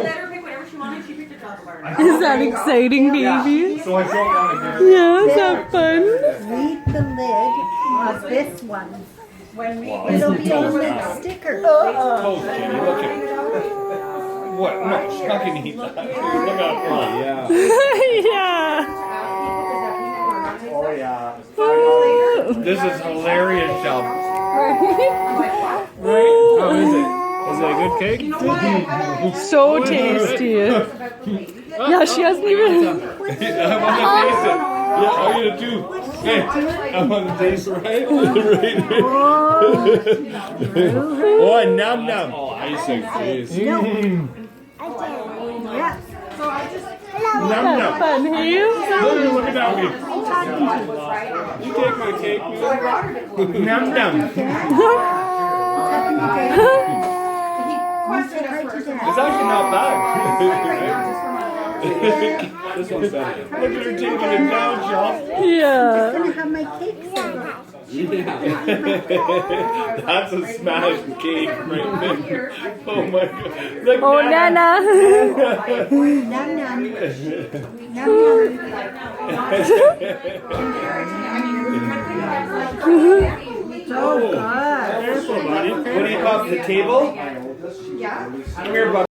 let her pick whatever she wanted. She picked a chocolate bar. Is that exciting, baby? So I don't want to get it. Yeah, is that fun? Read the lid of this one. When we It'll be on the sticker. Oh, Jenny, look at what? No, she's not gonna eat that. Look at her. Yeah. Yeah. Oh yeah. This is hilarious, Shelb. Right? How is it? Is it a good cake? So tasty. Yeah, she hasn't even. I want to taste it. Yeah, I'm gonna do. Hey, I want to taste it, right? Oh, num num. Oh, icing, please. Yeah. Num num. Fun, hey? Look at that one. You take my cake, man. Num num. It's actually not bad. This one's better. Look at her taking it down, Sean. Yeah. I'm gonna have my cake soon. That's a smashed cake right there. Oh my god. Look, Oh, Nana. Num num. Num num. Oh, careful, buddy. What do you got? The table? Yeah. Come here, buddy.